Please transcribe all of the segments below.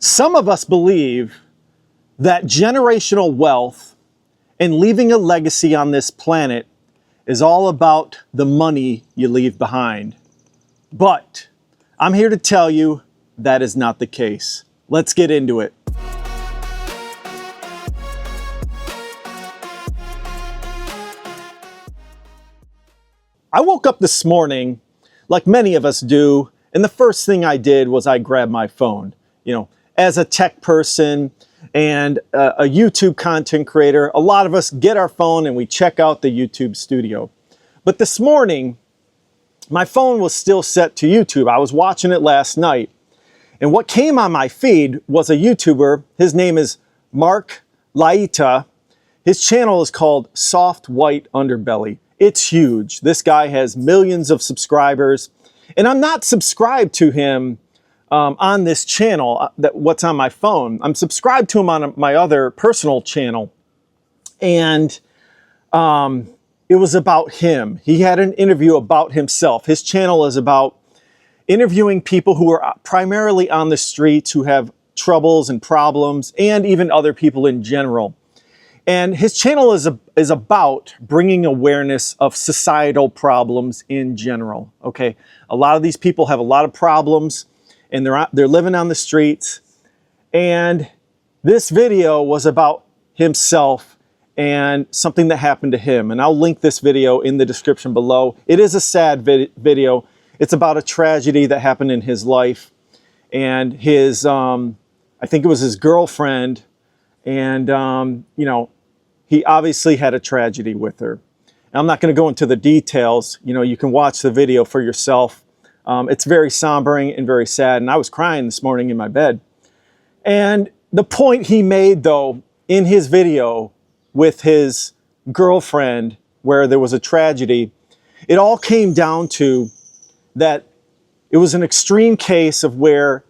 Some of us believe that generational wealth and leaving a legacy on this planet is all about the money you leave behind. But I'm here to tell you that is not the case. Let's get into it. I woke up this morning, like many of us do, and the first thing I did was I grabbed my phone. You know, as a tech person and a YouTube content creator, a lot of us get our phone and we check out the YouTube studio. But this morning, my phone was still set to YouTube. I was watching it last night. And what came on my feed was a YouTuber. His name is Mark Laita. His channel is called Soft White Underbelly. It's huge. This guy has millions of subscribers. And I'm not subscribed to him on this channel, what's on my phone. I'm subscribed to him on my other personal channel. And it was about him. He had an interview about himself. His channel is about interviewing people who are primarily on the streets, who have troubles and problems, and even other people in general. And his channel is about bringing awareness of societal problems in general, okay? A lot of these people have a lot of problems, and they're living on the streets. And this video was about himself and something that happened to him. And I'll link this video in the description below. It is a sad video. It's about a tragedy that happened in his life. And his, I think it was his girlfriend, and, you know, he obviously had a tragedy with her. And I'm not going to go into the details. You know, you can watch the video for yourself. It's very sombering and very sad. And I was crying this morning in my bed. And the point he made, though, in his video with his girlfriend, where there was a tragedy, it all came down to that it was an extreme case of where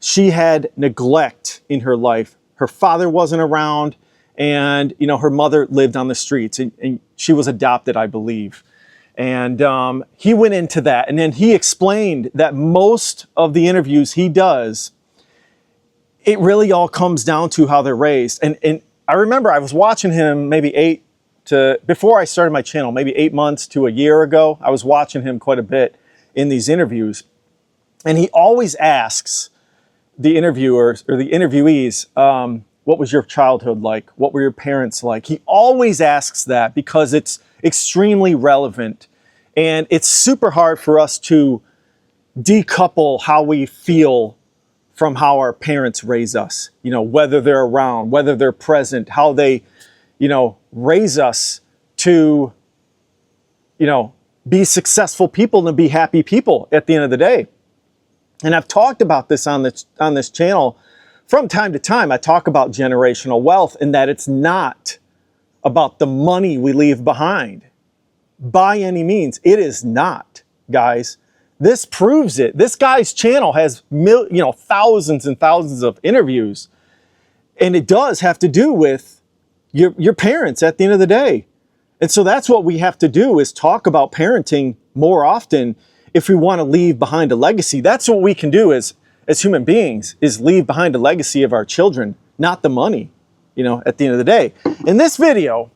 she had neglect in her life. Her father wasn't around, and you know, her mother lived on the streets, and she was adopted, I believe. And he went into that, and then he explained that most of the interviews he does, it really all comes down to how they're raised. And I remember I was watching him maybe before I started my channel, maybe 8 months to a year ago. I was watching him quite a bit in these interviews. And he always asks the interviewers or the interviewees, what was your childhood like? What were your parents like? He always asks that because it's extremely relevant. And it's super hard for us to decouple how we feel from how our parents raise us. You know, whether they're around, whether they're present, how they, you know, raise us to, you know, be successful people and be happy people at the end of the day. And I've talked about this on this channel from time to time. I talk about generational wealth and that it's not about the money we leave behind. By any means, it is not, guys. This proves it. This guy's channel has thousands and thousands of interviews, and it does have to do with your parents at the end of the day. And so that's what we have to do, is talk about parenting more often if we want to leave behind a legacy. That's what we can do as human beings, is leave behind a legacy of our children, not the money, you know, at the end of the day. In this video,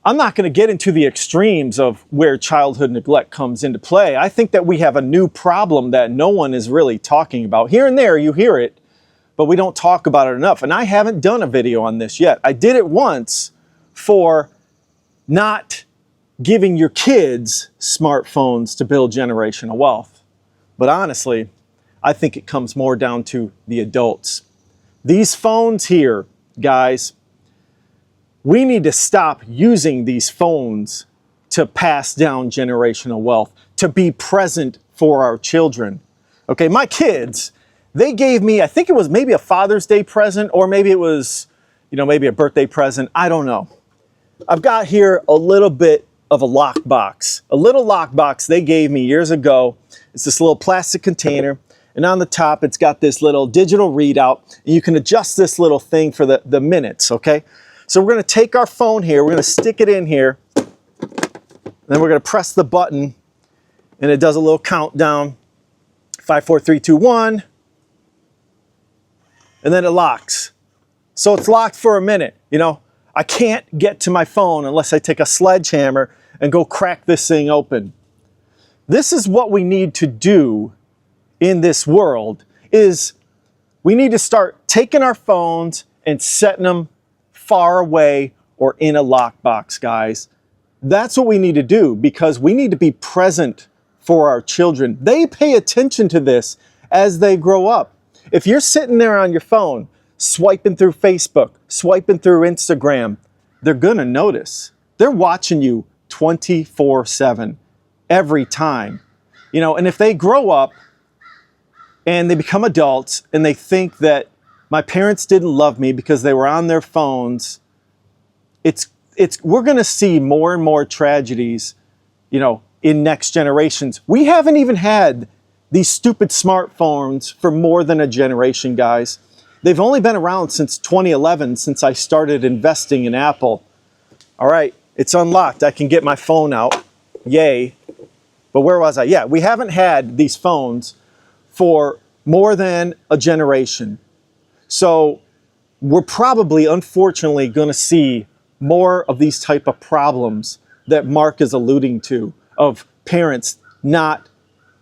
I'm not going to get into the extremes of where childhood neglect comes into play. I think that we have a new problem that no one is really talking about. Here and there you hear it, but we don't talk about it enough. And I haven't done a video on this yet. I did it once for not giving your kids smartphones to build generational wealth. But honestly, I think it comes more down to the adults. These phones here, guys, we need to stop using these phones to pass down generational wealth, to be present for our children. Okay, my kids, they gave me, I think it was maybe a Father's Day present, or maybe it was, you know, maybe a birthday present. I don't know. I've got here a little bit of a lockbox, a little lockbox they gave me years ago. It's this little plastic container, and on the top, it's got this little digital readout, and you can adjust this little thing for the minutes, okay? So we're gonna take our phone here, we're gonna stick it in here, then we're gonna press the button, and it does a little countdown. 5, 4, 3, 2, 1. and then it locks. So it's locked for a minute, you know. I can't get to my phone unless I take a sledgehammer and go crack this thing open. This is what we need to do in this world, is we need to start taking our phones and setting them far away or in a lockbox, guys. That's what we need to do, because we need to be present for our children. They pay attention to this as they grow up. If you're sitting there on your phone, swiping through Facebook, swiping through Instagram, they're gonna notice. They're watching you 24/7, every time. You know, and if they grow up and they become adults and they think that my parents didn't love me because they were on their phones, we're gonna see more and more tragedies, you know, in next generations. We haven't even had these stupid smartphones for more than a generation, guys. They've only been around since 2011, since I started investing in Apple. All right, it's unlocked. I can get my phone out. Yay. But where was I? Yeah, we haven't had these phones for more than a generation. So we're probably, unfortunately, going to see more of these type of problems that Mark is alluding to, of parents not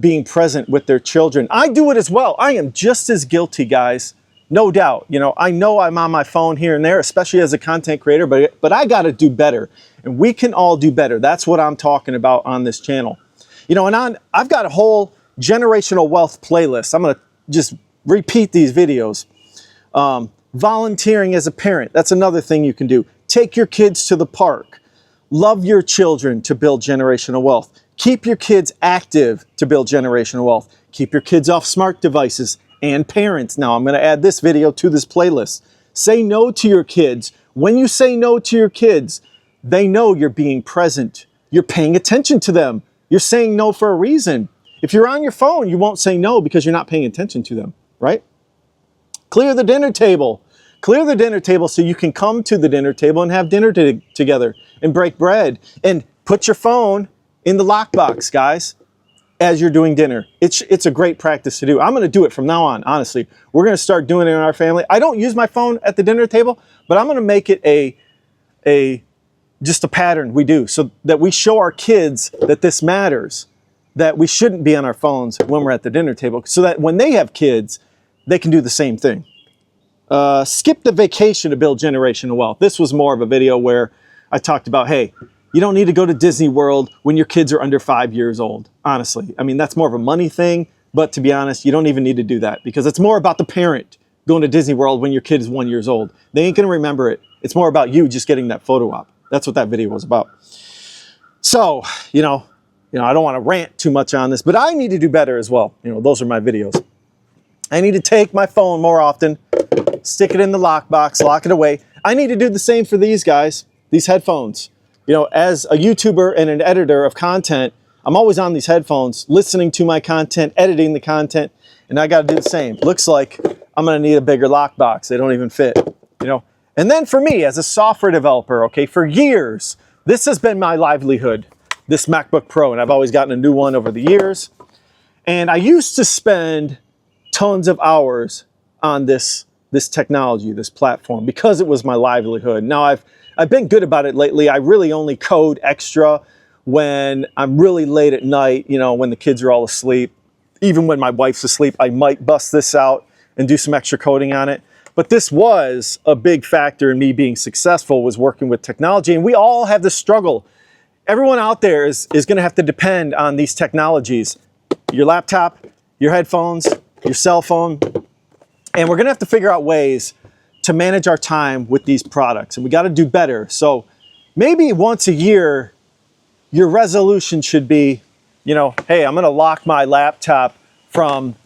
being present with their children. I do it as well. I am just as guilty, guys. No doubt. You know I'm on my phone here and there, especially as a content creator, but I got to do better. And we can all do better. That's what I'm talking about on this channel. You know, and I've got a whole generational wealth playlist. I'm going to just repeat these videos. Volunteering as a parent. That's another thing you can do. Take your kids to the park. Love your children to build generational wealth. Keep your kids active to build generational wealth. Keep your kids off smart devices. And parents, now I'm going to add this video to this playlist. Say no to your kids. When you say no to your kids, they know you're being present. You're paying attention to them. You're saying no for a reason. If you're on your phone, you won't say no because you're not paying attention to them, right? Clear the dinner table. Clear the dinner table so you can come to the dinner table and have dinner together and break bread. And put your phone in the lockbox, guys, as you're doing dinner. It's a great practice to do. I'm going to do it from now on, honestly. We're going to start doing it in our family. I don't use my phone at the dinner table, but I'm going to make it just a pattern we do, so that we show our kids that this matters, that we shouldn't be on our phones when we're at the dinner table, so that when they have kids, they can do the same thing. Skip the vacation to build generational wealth. This was more of a video where I talked about, hey, you don't need to go to Disney World when your kids are under 5 years old, honestly. I mean, that's more of a money thing, but to be honest, you don't even need to do that, because it's more about the parent going to Disney World when your kid is 1 year old. They ain't gonna remember it. It's more about you just getting that photo op. That's what that video was about. So, you know, I don't want to rant too much on this, but I need to do better as well. You know, those are my videos. I need to take my phone more often, stick it in the lockbox, lock it away. I need to do the same for these guys, these headphones. You know, as a YouTuber and an editor of content, I'm always on these headphones, listening to my content, editing the content, and I got to do the same. Looks like I'm going to need a bigger lockbox. They don't even fit, you know. And then for me, as a software developer, okay, for years, this has been my livelihood, this MacBook Pro, and I've always gotten a new one over the years. And I used to spend tons of hours on this technology, this platform, because it was my livelihood. Now, I've been good about it lately. I really only code extra when I'm really late at night, you know, when the kids are all asleep. Even when my wife's asleep, I might bust this out and do some extra coding on it. But this was a big factor in me being successful, was working with technology. And we all have this struggle. Everyone out there is going to have to depend on these technologies. Your laptop, your headphones, your cell phone. And we're going to have to figure out ways to manage our time with these products. And we got to do better. So maybe once a year, your resolution should be, you know, hey, I'm going to lock my laptop from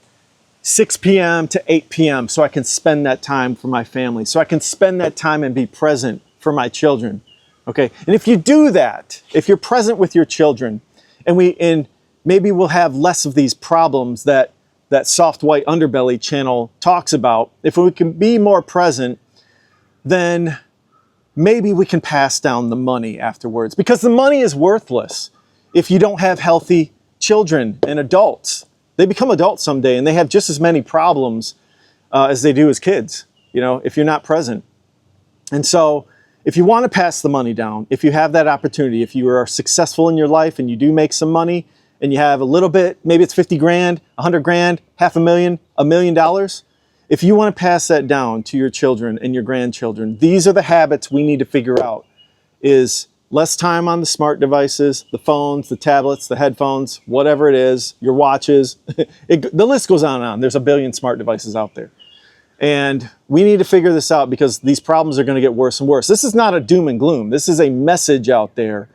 6 p.m. to 8 p.m. so I can spend that time for my family, so I can spend that time and be present for my children, okay? And if you do that, if you're present with your children, and maybe we'll have less of these problems that Soft White Underbelly channel talks about. If we can be more present, then maybe we can pass down the money afterwards, because the money is worthless if you don't have healthy children and adults. They become adults someday and they have just as many problems as they do as kids, you know, if you're not present. And so if you want to pass the money down, if you have that opportunity, if you are successful in your life and you do make some money and you have a little bit, maybe it's 50 grand, 100 grand, $500,000, $1 million. If you want to pass that down to your children and your grandchildren, these are the habits we need to figure out. Is less time on the smart devices, the phones, the tablets, the headphones, whatever it is, your watches. The list goes on and on. There's a billion smart devices out there. And we need to figure this out because these problems are going to get worse and worse. This is not a doom and gloom. This is a message out there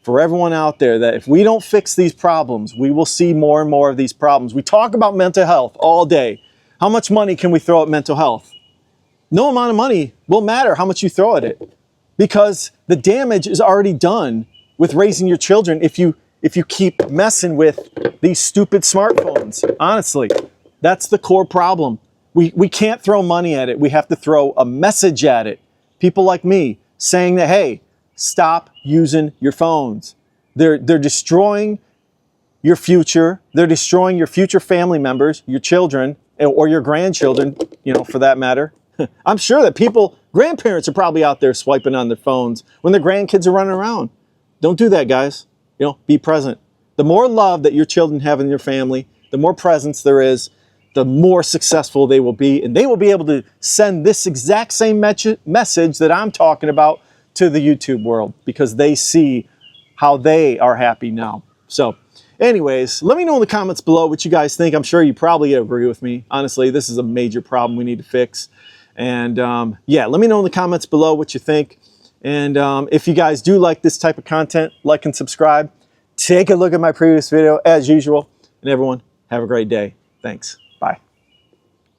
for everyone out there that if we don't fix these problems, we will see more and more of these problems. We talk about mental health all day. How much money can we throw at mental health? No amount of money will matter how much you throw at it, because the damage is already done with raising your children if you keep messing with these stupid smartphones. Honestly, that's the core problem. We can't throw money at it. We have to throw a message at it. People like me saying that, hey, stop using your phones. They're destroying your future. They're destroying your future family members, your children, or your grandchildren, you know, for that matter. I'm sure that grandparents are probably out there swiping on their phones when their grandkids are running around. Don't do that, guys. You know, be present. The more love that your children have in your family, the more presence there is, the more successful they will be. And they will be able to send this exact same message that I'm talking about to the YouTube world, because they see how they are happy now. So anyways, let me know in the comments below what you guys think. I'm sure you probably agree with me. Honestly, this is a major problem we need to fix. And yeah, let me know in the comments below what you think. And if you guys do like this type of content, like and subscribe. Take a look at my previous video as usual. And everyone, have a great day. Thanks. Bye.